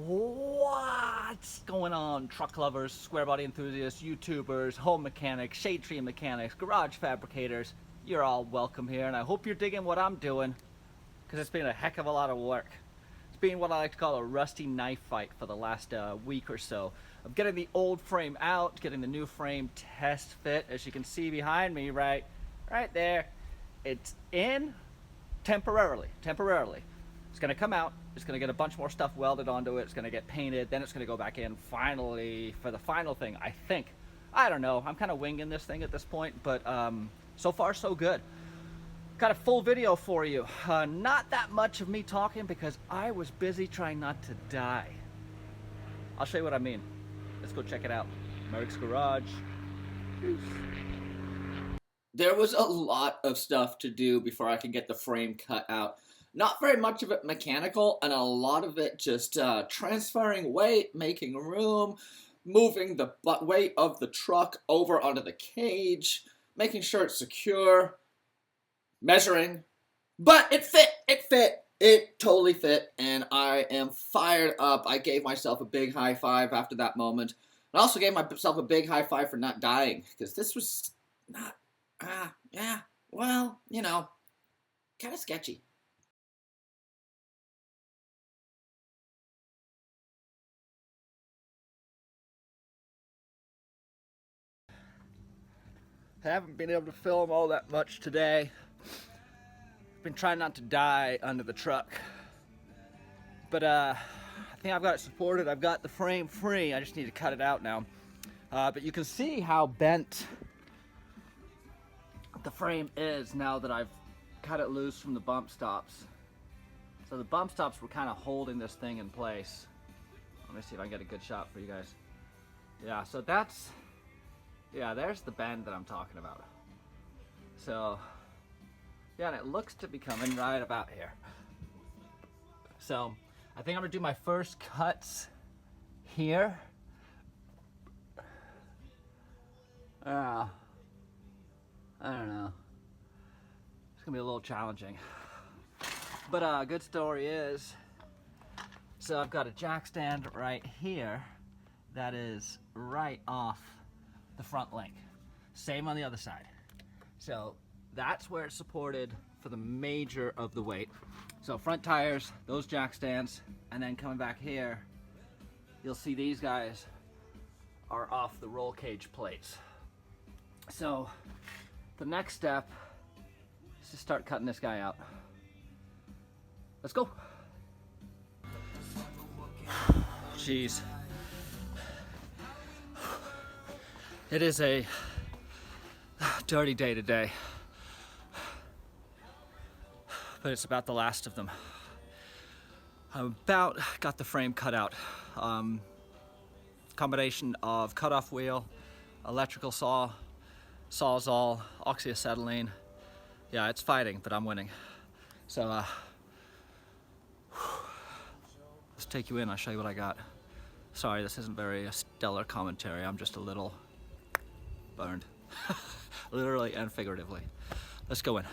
What's going on, truck lovers, square body enthusiasts, YouTubers, home mechanics, shade tree mechanics, garage fabricators? You're all welcome here, and I hope you're digging what I'm doing, because it's been a heck of a lot of work. It's been what I like to call a rusty knife fight for the last week or so. Of getting the old frame out, getting the new frame test fit. As you can see behind me, right there, it's in temporarily. It's going to come out. It's going to get a bunch more stuff welded onto it. It's going to get painted. Then it's going to go back in finally for the final thing, I think. I don't know. I'm kind of winging this thing at this point, but so far so good. Got a full video for you. Not that much of me talking because I was busy trying not to die. I'll show you what I mean. Let's go check it out. Merricks Garage. There was a lot of stuff to do before I could get the frame cut out. Not very much of it mechanical, and a lot of it just transferring weight, making room, moving the weight of the truck over onto the cage, making sure it's secure, measuring. But it fit. It totally fit, and I am fired up. I gave myself a big high five after that moment. I also gave myself a big high five for not dying, because this was not, well, you know, kind of sketchy. I haven't been able to film all that much today. I've been trying not to die under the truck. But I think I've got it supported. I've got the frame free. I just need to cut it out now. But you can see how bent the frame is now that I've cut it loose from the bump stops. So the bump stops were kind of holding this thing in place. Let me see if I can get a good shot for you guys. Yeah, so that's... yeah, there's the bend that I'm talking about. So, yeah, and it looks to be coming right about here. So, I think I'm gonna do my first cuts here. I don't know. It's gonna be a little challenging. But good story is, so I've got a jack stand right here that is right off the front link. Same on the other side. So that's where it's supported for the major of the weight. So front tires, those jack stands, and then coming back here, you'll see these guys are off the roll cage plates. So the next step is to start cutting this guy out. Let's go. Jeez. It is a dirty day today, but it's about the last of them. I about got the frame cut out. Combination of cutoff wheel, electrical saw, sawzall, oxyacetylene. Yeah, it's fighting, but I'm winning. So let's take you in. I'll show you what I got. Sorry, this isn't very stellar commentary. I'm just a little burned. Literally and figuratively. Let's go in.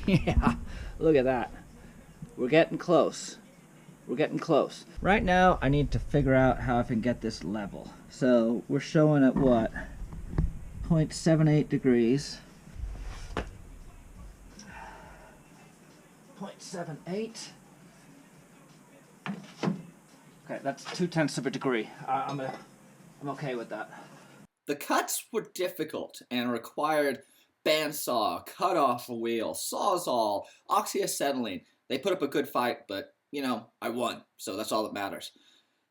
Yeah, look at that. We're getting close. We're getting close. Right now, I need to figure out how I can get this level. So we're showing at what? 0.78 degrees. 0.78. Okay, that's 0.2 of a degree. I'm okay with that. The cuts were difficult and required bandsaw, cut-off wheel, sawzall, oxyacetylene. They put up a good fight, but, you know, I won, so that's all that matters.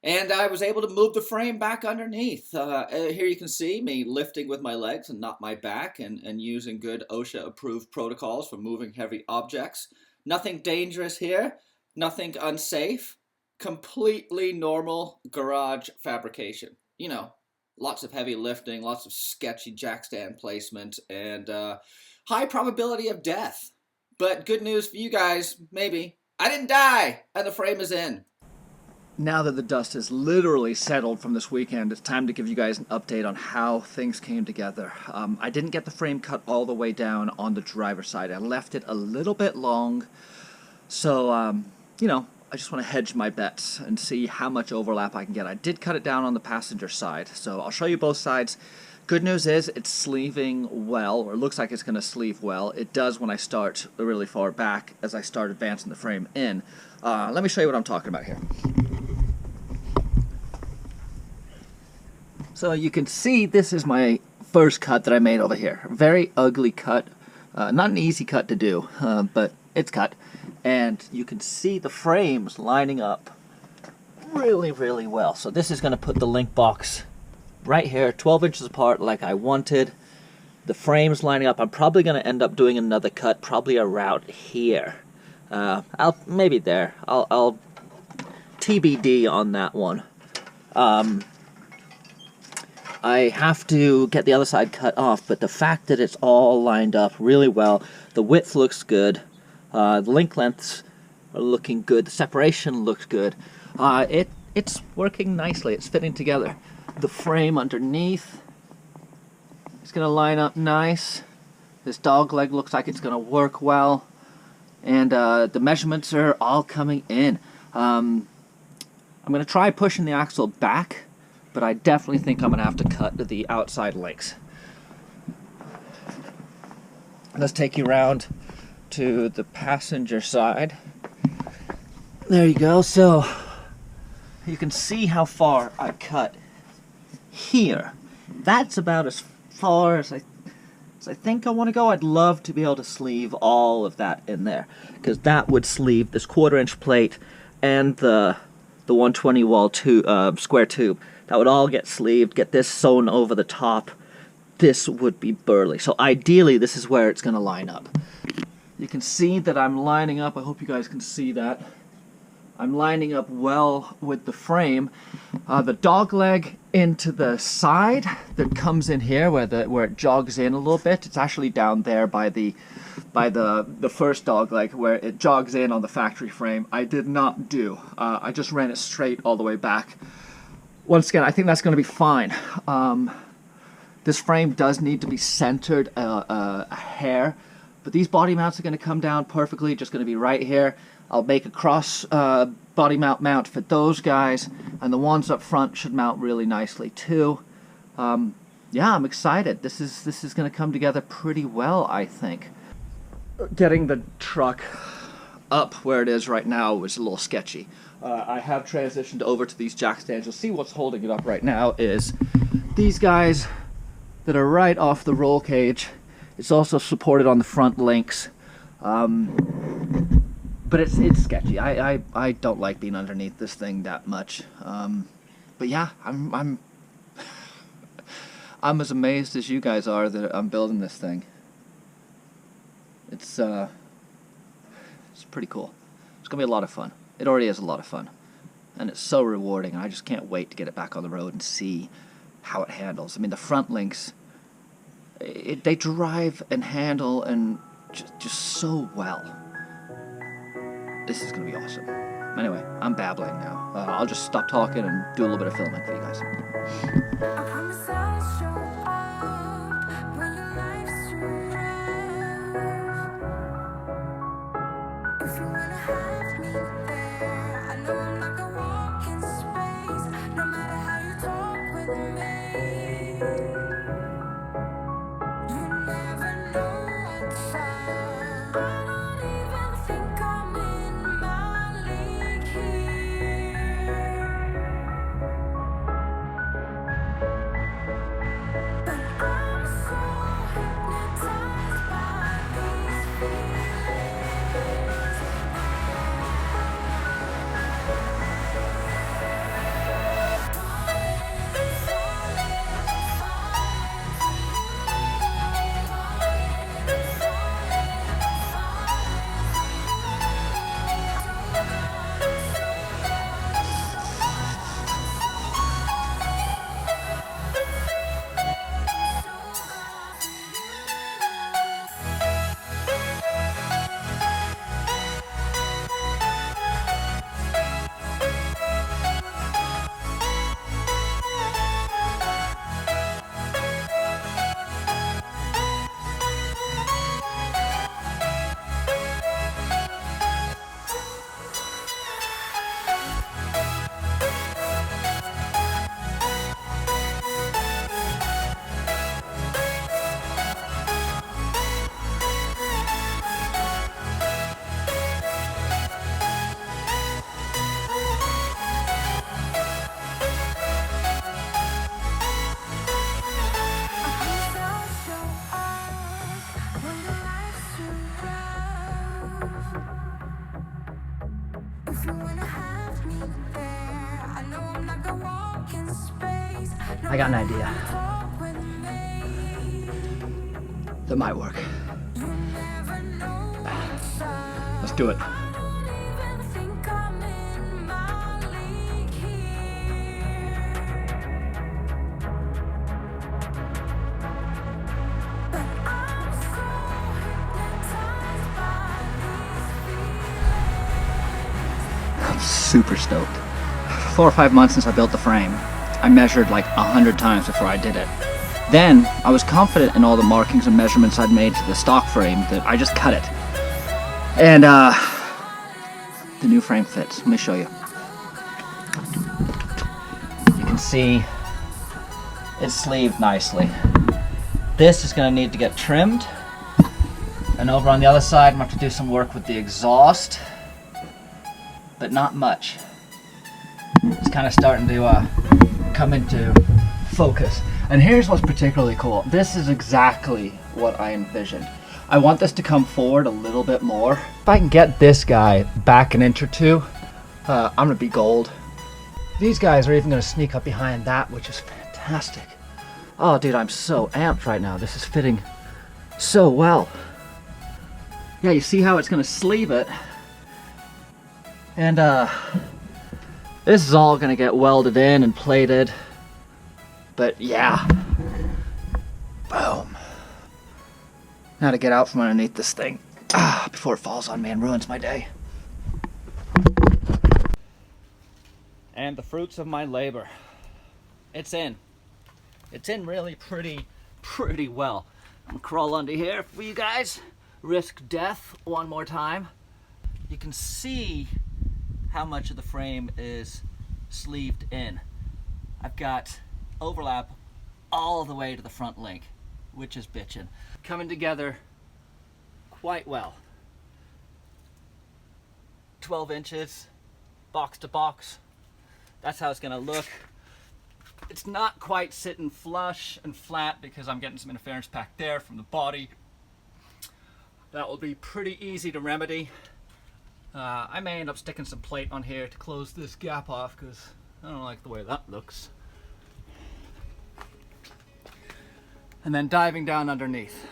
And I was able to move the frame back underneath. Here you can see me lifting with my legs and not my back, and using good OSHA-approved protocols for moving heavy objects. Nothing dangerous here, nothing unsafe, completely normal garage fabrication. You know, lots of heavy lifting, lots of sketchy jack stand placement, and high probability of death. But good news for you guys, maybe. I didn't die, and the frame is in. Now that the dust is literally settled from this weekend, it's time to give you guys an update on how things came together. I didn't get the frame cut all the way down on the driver's side. I left it a little bit long, so, you know, I just want to hedge my bets and see how much overlap I can get. I did cut it down on the passenger side, so I'll show you both sides. Good news is it's sleeving well, or it looks like it's going to sleeve well. It does when I start really far back as I start advancing the frame in. Let me show you what I'm talking about here. So you can see this is my first cut that I made over here. Very ugly cut. Not an easy cut to do, but it's cut. And you can see the frames lining up really, really well. So this is going to put the link box right here, 12 inches apart like I wanted. The frames lining up. I'm probably going to end up doing another cut, probably around here. Maybe there. I'll TBD on that one. I have to get the other side cut off, but the fact that it's all lined up really well, the width looks good, the link lengths are looking good, the separation looks good, it's working nicely, it's fitting together. The frame underneath is going to line up nice. This dog leg looks like it's going to work well, and the measurements are all coming in. I'm going to try pushing the axle back, but I definitely think I'm going to have to cut the outside links. Let's take you around to the passenger side. There you go. So you can see how far I cut here. That's about as far as I think I want to go. I'd love to be able to sleeve all of that in there, because that would sleeve this 1/4-inch plate and the 120 wall square tube. That would all get sleeved, get this sewn over the top. This would be burly. So ideally, this is where it's going to line up. You can see that I'm lining up. I hope you guys can see that. I'm lining up well with the frame. The dog leg into the side that comes in here, where it jogs in a little bit. It's actually down there by the first dog leg where it jogs in on the factory frame. I did not do. I just ran it straight all the way back. Once again, I think that's going to be fine. This frame does need to be centered a hair, but these body mounts are going to come down perfectly, just going to be right here. I'll make a cross body mount for those guys, and the ones up front should mount really nicely too. Yeah, I'm excited. This is going to come together pretty well, I think. Getting the truck up where it is right now was a little sketchy. I have transitioned over to these jack stands. You'll see what's holding it up right now is these guys that are right off the roll cage. It's also supported on the front links, but it's sketchy. I don't like being underneath this thing that much. But yeah, I'm as amazed as you guys are that I'm building this thing. It's pretty cool. It's gonna be a lot of fun. It already is a lot of fun, and it's so rewarding. I just can't wait to get it back on the road and see how it handles. I mean, the front links, they drive and handle and just so well. This is gonna be awesome. Anyway, I'm babbling now. I'll just stop talking and do a little bit of filming for you guys. I promise I'll show up when your life's too rough. If you wanna have me there, I know I'm not gonna walk in space, no matter how you talk with me. You never know what's up. I don't even think I'm in my league here. I got an idea. That might work. Let's do it. I'm super stoked. 4 or 5 months since I built the frame. I measured like 100 times before I did it. Then I was confident in all the markings and measurements I'd made to the stock frame that I just cut it. And the new frame fits. Let me show you. You can see it's sleeved nicely. This is going to need to get trimmed. And over on the other side, I'm going to have to do some work with the exhaust, but not much. It's kind of starting to come into focus. And here's what's particularly cool. This is exactly what I envisioned. I want this to come forward a little bit more. If I can get this guy back an inch or two, I'm gonna be gold. These guys are even gonna sneak up behind that, which is fantastic. Oh dude, I'm so amped right now. This is fitting so well. Yeah, you see how it's gonna sleeve it. And this is all gonna get welded in and plated. But yeah, boom. Now to get out from underneath this thing before it falls on me and ruins my day. And the fruits of my labor. It's in. It's in really pretty well. I'm gonna crawl under here for you guys. Risk death one more time. You can see how much of the frame is sleeved in. I've got overlap all the way to the front link, which is bitchin'. Coming together quite well. 12 inches, box to box. That's how it's gonna look. It's not quite sitting flush and flat because I'm getting some interference back there from the body. That will be pretty easy to remedy. I may end up sticking some plate on here to close this gap off because I don't like the way that looks. And then diving down underneath.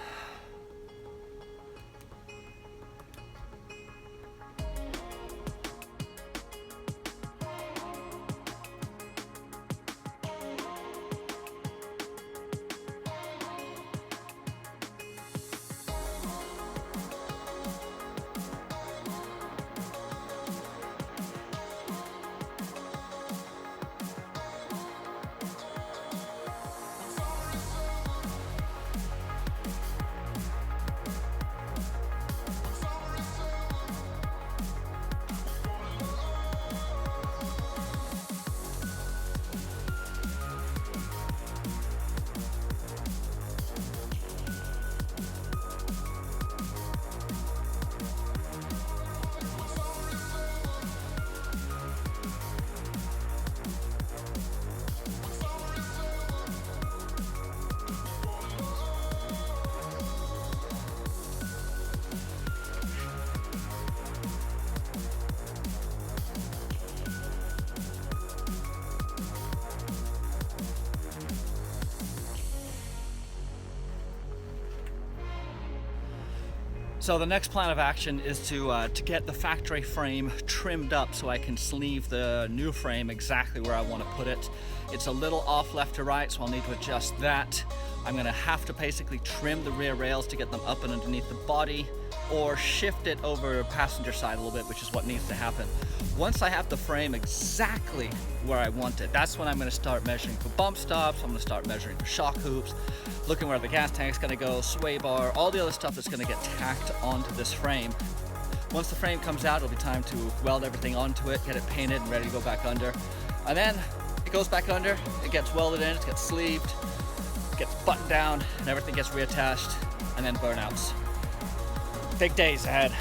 So the next plan of action is to get the factory frame trimmed up so I can sleeve the new frame exactly where I want to put it. It's a little off left to right, so I'll need to adjust that. I'm going to have to basically trim the rear rails to get them up and underneath the body, or shift it over passenger side a little bit, which is what needs to happen. Once I have the frame exactly where I want it, that's when I'm going to start measuring for bump stops. I'm going to start measuring for shock hoops, looking where the gas tank's going to go, sway bar, all the other stuff that's going to get tacked onto this frame. Once the frame comes out, it'll be time to weld everything onto it, get it painted and ready to go back under. And then it goes back under, it gets welded in, it gets sleeved, gets buttoned down, and everything gets reattached, and then burnouts. Big days ahead.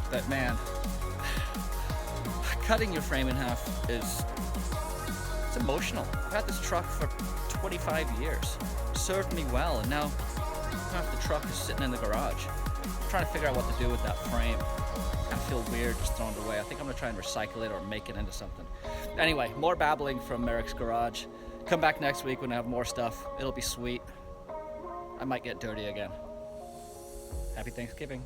But man, cutting your frame in half it's emotional. I've had this truck for 25 years. Served me well, and now half the truck is sitting in the garage. I'm trying to figure out what to do with that frame. I feel weird just throwing it away. I think I'm gonna try and recycle it or make it into something. Anyway, more babbling from Merricks Garage. Come back next week when I have more stuff. It'll be sweet. I might get dirty again. Happy Thanksgiving.